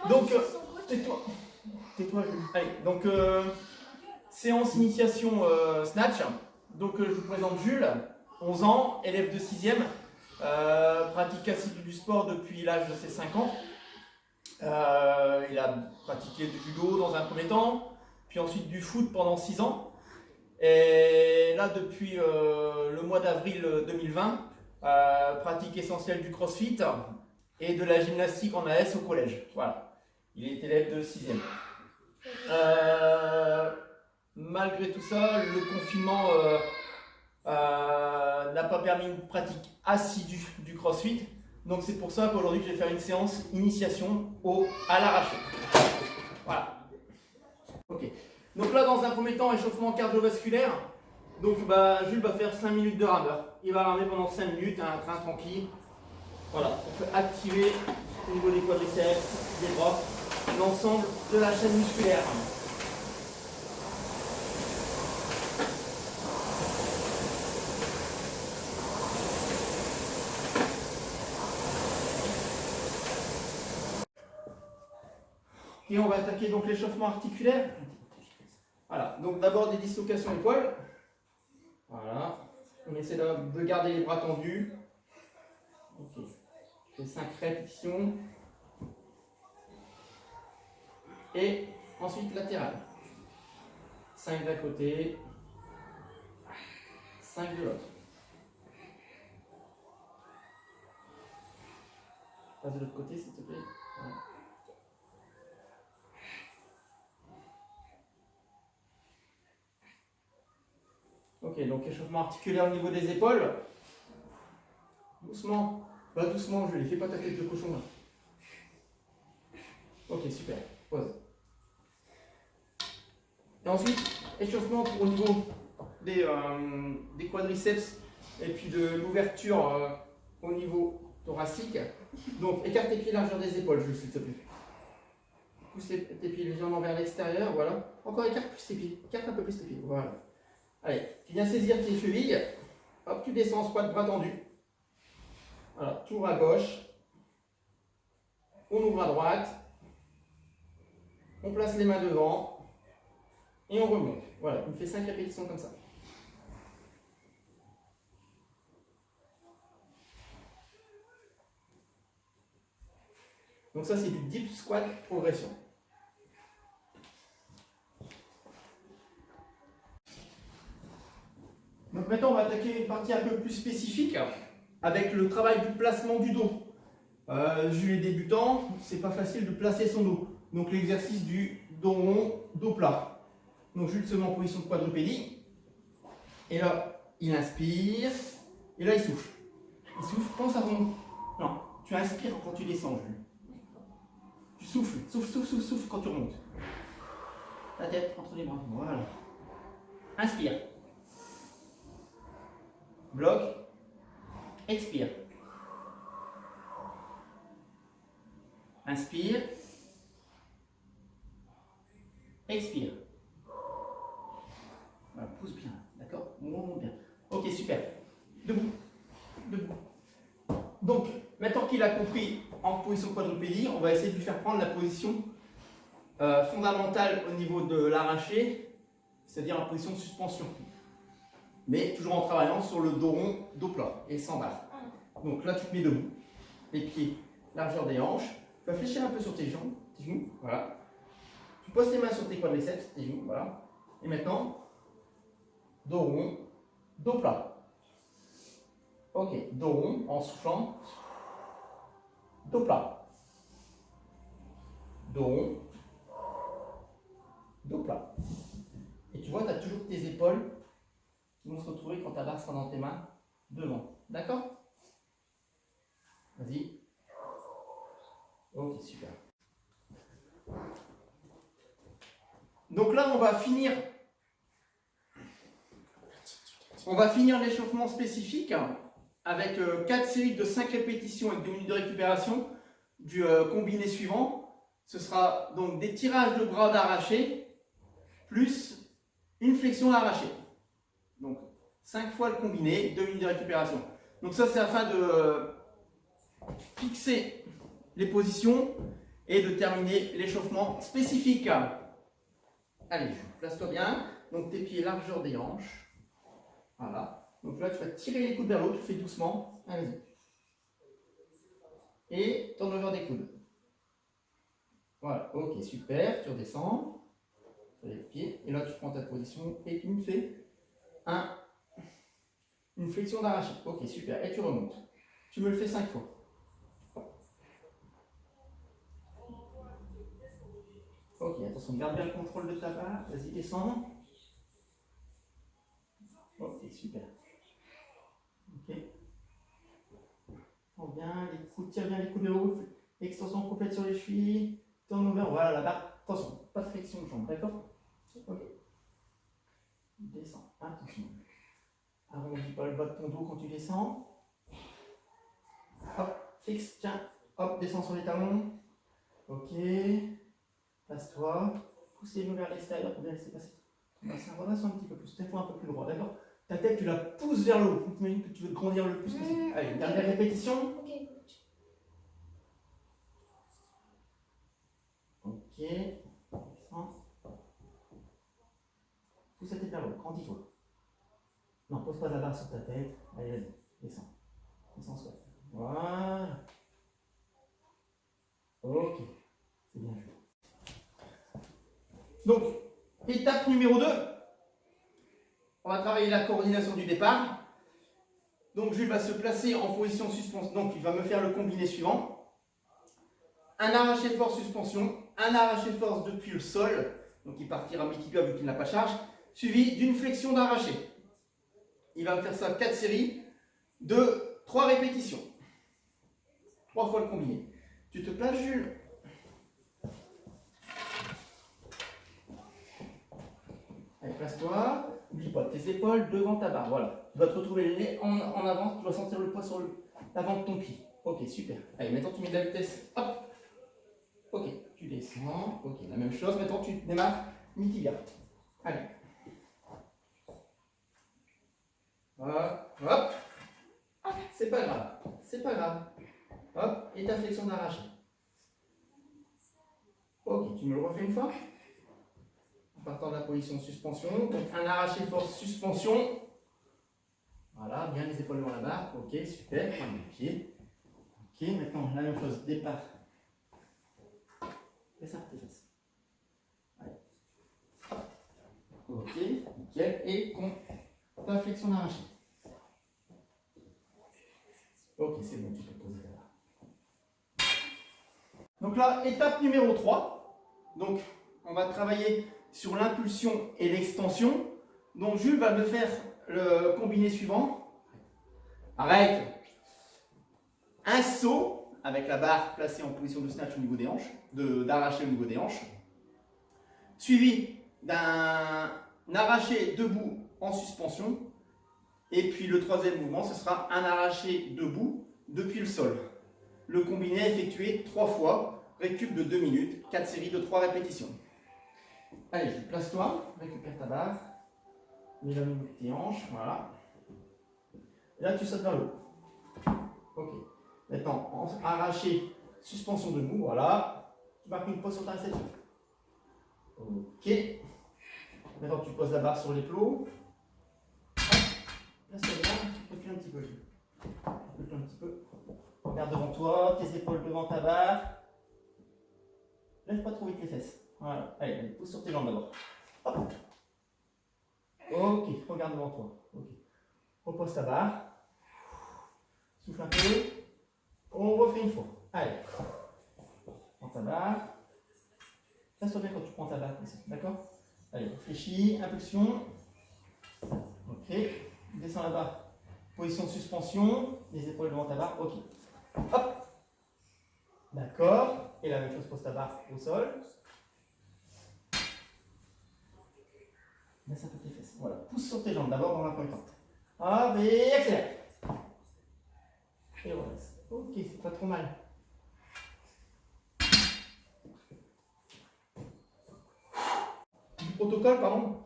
Donc, tais-toi. Tais-toi, Jules. Allez, donc, séance initiation snatch. Donc, je vous présente Jules, 11 ans, élève de 6e, pratique assidue du sport depuis l'âge de ses 5 ans. Il a pratiqué du judo dans un premier temps, puis ensuite du foot pendant 6 ans. Et là, depuis le mois d'avril 2020, pratique essentielle du crossfit et de la gymnastique en AS au collège. Voilà. Il est élève de 6e. Malgré tout ça, le confinement n'a pas permis une pratique assidue du crossfit. Donc c'est pour ça qu'aujourd'hui je vais faire une séance initiation à l'arraché. Voilà. Ok. Donc là, dans un premier temps, échauffement cardiovasculaire. Donc Jules va faire 5 minutes de rameur. Il va ramer pendant 5 minutes, un train tranquille. Voilà, on peut activer au niveau des quadriceps, des bras, l'ensemble de la chaîne musculaire. Et on va attaquer donc l'échauffement articulaire. Voilà, donc d'abord des dislocations épaules. Voilà, on essaie de garder les bras tendus. Ok, je fais 5 répétitions. Et ensuite latéral. 5 d'un côté, 5 de l'autre. Passe de l'autre côté s'il te plaît. Voilà. Ok, donc échauffement articulaire au niveau des épaules. Doucement, pas doucement, je ne fais pas ta tête de cochon là. Ok, super, pause. Et ensuite, échauffement au niveau des quadriceps et puis de l'ouverture au niveau thoracique. Donc écarte tes pieds largeur des épaules, Jules, s'il te plaît. Pousse tes pieds légèrement vers l'extérieur, voilà. Encore écarte plus tes pieds, écarte un peu plus tes pieds, voilà. Allez, tu viens saisir tes chevilles, hop, tu descends en squat bras tendu. Voilà, tour à gauche, on ouvre à droite, on place les mains devant et on remonte. Voilà, on fait 5 répétitions comme ça. Donc ça c'est du deep squat progression. Donc maintenant on va attaquer une partie un peu plus spécifique avec le travail du placement du dos. Jules est débutant, c'est pas facile de placer son dos. Donc l'exercice du dos rond, dos plat. Donc Jules se met en position de quadrupédie. Et là, il inspire. Et là, il souffle. Il souffle, pense à remonter. Non, tu inspires quand tu descends, Jules. Tu souffles, souffle quand tu remontes. La tête entre les bras. Voilà. Inspire. Bloc. Expire. Inspire. Expire. Voilà, pousse bien, d'accord? On remonte bien. Ok, super. Debout. Debout. Donc, maintenant qu'il a compris en position quadrupédie, on va essayer de lui faire prendre la position fondamentale au niveau de l'arraché, c'est-à-dire en position de suspension. Mais toujours en travaillant sur le dos rond, dos plat et sans barre. Donc là, tu te mets debout, les pieds, largeur des hanches. Tu vas fléchir un peu sur tes jambes, tes genoux, voilà. Tu poses tes mains sur tes quadriceps, tes genoux, voilà. Et maintenant, dos rond, dos plat. Ok, dos rond en soufflant, dos plat. Dos rond, dos plat. Et tu vois, tu as toujours tes épaules qui vont se retrouver quand ta barre sera dans tes mains devant. D'accord? Vas-y. Ok, super. Donc là, on va finir l'échauffement spécifique avec 4 séries de 5 répétitions avec 2 minutes de récupération du combiné suivant. Ce sera donc des tirages de bras d'arraché plus une flexion d'arraché. Donc 5 fois le combiné, 2 minutes de récupération. Donc ça c'est afin de fixer les positions et de terminer l'échauffement spécifique. Allez, place-toi bien. Donc tes pieds largeur des hanches. Voilà. Donc là, tu vas tirer les coudes vers l'eau, tu fais doucement. Allez-y. Et turnover des coudes. Voilà, ok, super. Tu redescends sur les pieds. Et là, tu prends ta position et tu me fais une flexion d'arraché. Ok, super. Et tu remontes. Tu me le fais 5 fois. Ok, attention, garde bien le contrôle de ta barre. Vas-y, descends. Ok, super. Ok. Prends bien les coudes, tire bien les coudes de haut. Extension complète sur les chevilles. Turnover, voilà la barre. Attention, pas de flexion de jambe, d'accord? Ok. Descends, attention. Arrondis pas le bas de ton dos quand tu descends. Hop, fixe, tiens. Hop, descends sur les talons. Ok. Passe-toi. Pousse les genoux vers l'extérieur pour bien laisser passer. Bassin, redresse un petit peu plus. Tes fois un peu plus droit, d'accord? Ta tête, tu la pousses vers le haut. Tu imagines que tu veux te grandir le plus possible. Allez, dernière répétition. Ok. Descends. Pousse la tête vers le haut. Grandis-toi. Non, pose pas la barre sur ta tête. Allez, vas-y. Descends. Descends, soit. Voilà. Ok. C'est bien joué. Donc, étape numéro 2. On va travailler la coordination du départ. Donc, Jules va se placer en position suspension. Donc, il va me faire le combiné suivant. Un arraché force suspension, un arraché force depuis le sol. Donc, il partira mi-tibial vu qu'il n'a pas charge. Suivi d'une flexion d'arraché. Il va me faire ça 4 séries de 3 répétitions. 3 fois le combiné. Tu te places, Jules? Allez, place-toi. N'oublie pas tes épaules devant ta barre. Voilà. Tu vas te retrouver en avance. Tu vas sentir le poids sur l'avant de ton pied. Ok, super. Allez, maintenant tu mets de la vitesse. Hop. Ok, tu descends. Ok, la même chose. Maintenant tu démarres mi-tibia. Allez. Hop. Hop. C'est pas grave. C'est pas grave. Hop. Et ta flexion d'arraché. Ok, tu me le refais une fois. En partant de la position suspension. Donc un arraché force suspension. Voilà, bien les épaules devant la barre. Ok, super. Prends les pieds. Ok, maintenant la même chose. Départ. Laisse un petit fesses. Allez. Hop. Ok, nickel. Et ta flexion d'arraché. Ok, c'est bon, tu peux te poser là. Donc là, étape numéro 3. Donc, on va travailler sur l'impulsion et l'extension. Donc, Jules va me faire le combiné suivant. Arrête. Un saut avec la barre placée en position de snatch au niveau des hanches, d'arraché au niveau des hanches. Suivi d'un arraché debout en suspension. Et puis le troisième mouvement, ce sera un arraché debout depuis le sol. Le combiné effectué 3 fois, récup de 2 minutes, 4 séries de 3 répétitions. Allez, place-toi, récupère ta barre, mets la main tes hanches, voilà. Et là, tu sautes vers le haut. Ok. Maintenant, arraché, suspension debout, voilà. Tu marques une pause sur ta réception. Ok. Maintenant, tu poses la barre sur les plots. Place-toi bien, recule un petit peu. Recule un petit peu. Regarde devant toi, tes épaules devant ta barre. Lève pas trop vite les fesses. Voilà. Allez, pousse sur tes jambes d'abord. Hop. Ok, regarde devant toi. Ok. Repose ta barre. Souffle un peu. On refait une fois. Allez. Prends ta barre. Reste bien quand tu prends ta barre. D'accord? Allez, réfléchis. Impulsion. Ok. Descends la barre. Position de suspension. Les épaules devant ta barre. Ok. Hop. D'accord. Et la même chose, pose ta barre au sol. Laisse un peu tes fesses. Voilà. Pousse sur tes jambes d'abord dans un premier temps. Hop, et accélère. Et voilà. Ok, c'est pas trop mal. Du protocole, pardon.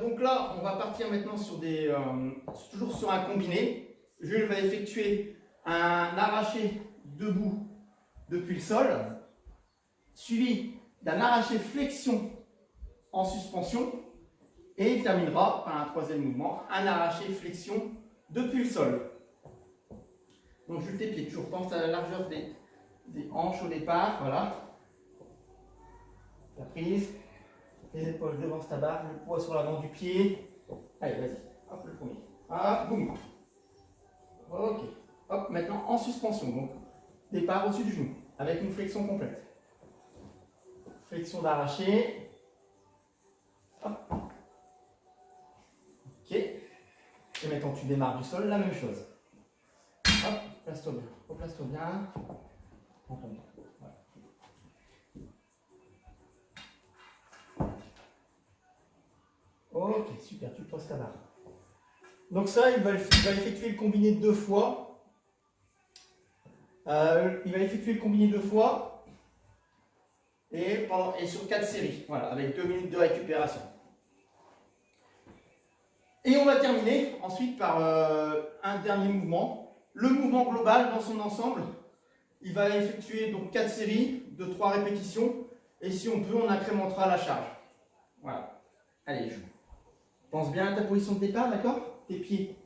Donc là, on va partir maintenant sur des, toujours sur un combiné. Jules va effectuer un arraché debout depuis le sol, suivi d'un arraché flexion en suspension, et il terminera par un troisième mouvement, un arraché flexion depuis le sol. Donc juste tes pieds, toujours pense à la largeur des hanches au départ, voilà. La prise, les épaules devant ta barre, le poids sur l'avant du pied. Allez, vas-y, hop, le premier. Ah, boum. Ok. Hop, maintenant en suspension, donc départ au-dessus du genou, avec une flexion complète. Flexion d'arraché. Hop. Ok. Et maintenant tu démarres du sol, la même chose. Hop, place-toi bien. Replace-toi bien. Voilà. Ok, super, tu poses ta barre. Donc ça, il va effectuer le combiné 2 fois. Il va effectuer le combiné 2 fois. Et sur 4 séries. Voilà, avec 2 minutes de récupération. Et on va terminer ensuite par un dernier mouvement. Le mouvement global dans son ensemble, il va effectuer donc 4 séries de 3 répétitions. Et si on peut, on incrémentera la charge. Voilà. Allez, joue. Pense bien à ta position de départ, d'accord? Tes pieds,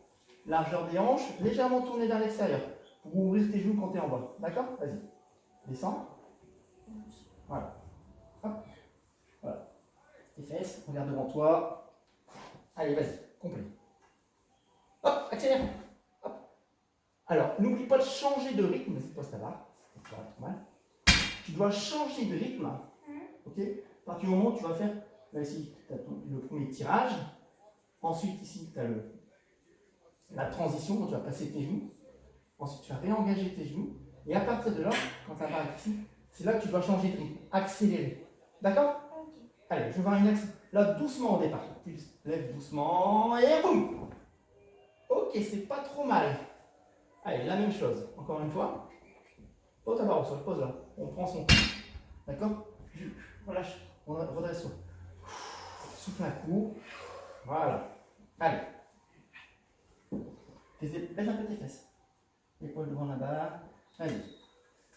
largeur des hanches, légèrement tournés vers l'extérieur pour ouvrir tes genoux quand tu es en bas. D'accord? Vas-y. Descends. Voilà. Hop. Voilà. Tes fesses, regarde devant toi. Allez, vas-y, complet. Hop, accélère. Hop. Alors, n'oublie pas de changer de rythme. Vas-y, pose ta barre. Ça va trop mal. Tu dois changer de rythme. Ok? À partir du moment où tu vas faire, là ici, tu as le premier tirage. Ensuite, ici, tu as la transition quand tu vas passer tes genoux. Ensuite, tu vas réengager tes genoux. Et à partir de là, quand ta barre est ici, c'est là que tu dois changer de rythme, accélérer. D'accord? Okay. Allez, je vais voir une axe. Là, doucement au départ. Tu lèves doucement et boum! Ok, c'est pas trop mal. Allez, la même chose. Encore une fois. Pose ta barre au sol, pose là. On prend son temps. D'accord? Relâche, redresse-toi. Souffle un coup. Voilà. Allez. Baisse un peu tes fesses. L'épaule devant la barre. Allez.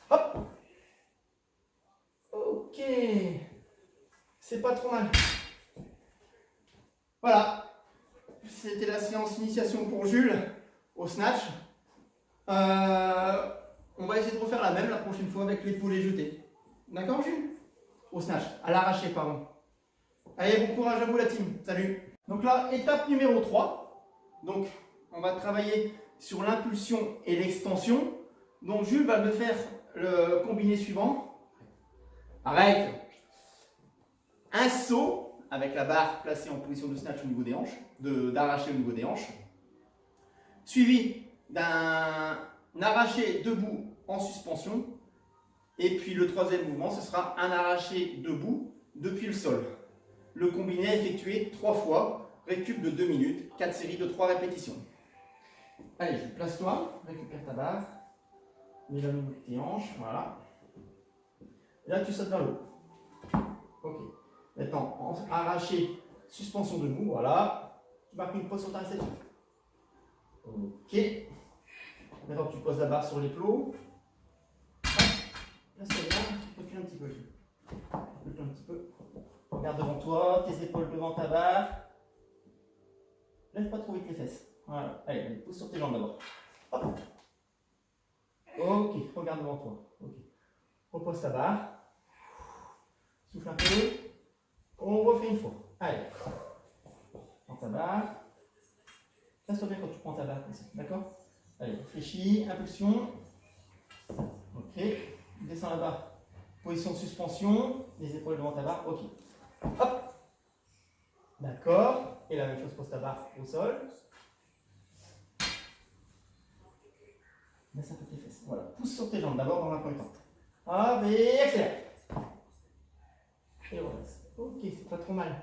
Hop. Ok. C'est pas trop mal. Voilà. C'était la séance initiation pour Jules au snatch. On va essayer de refaire la même la prochaine fois avec l'épaule jetée. D'accord, Jules? Au snatch. À l'arraché, pardon. Allez, bon courage à vous la team. Salut. Donc là, étape numéro 3. Donc, on va travailler sur l'impulsion et l'extension. Donc, Jules va me faire le combiné suivant. Arrête. Un saut avec la barre placée en position de snatch au niveau des hanches, d'arraché au niveau des hanches, suivi d'un arraché debout en suspension. Et puis le troisième mouvement, ce sera un arraché debout depuis le sol. Le combiné effectué 3 fois, récup de 2 minutes, 4 séries de 3 répétitions. Allez, place-toi, récupère ta barre, mets la main de tes hanches, voilà. Et là, tu sautes vers le haut. Ok. Maintenant, arraché, suspension debout, voilà. Tu marques une pause sur ta réception. Ok. Maintenant, tu poses la barre sur les plots. Place-toi bien, recule un petit peu. Recule un petit peu. Regarde devant toi, tes épaules devant ta barre. Lève pas trop vite les fesses. Voilà. Allez, pousse sur tes jambes d'abord. Hop. Ok, regarde devant toi. Ok. Repose ta barre. Souffle un peu. On refait une fois. Allez. Prends ta barre. Place-toi bien quand tu prends ta barre. D'accord? Allez, réfléchis. Impulsion. Ok. Descends la barre. Position de suspension. Les épaules devant ta barre. Ok. Hop. D'accord. Et la même chose, pose ta barre au sol. Laisse un peu tes fesses. Voilà. Pousse sur tes jambes d'abord dans un premier temps. Hop, et accélère. Et voilà. Ok, c'est pas trop mal.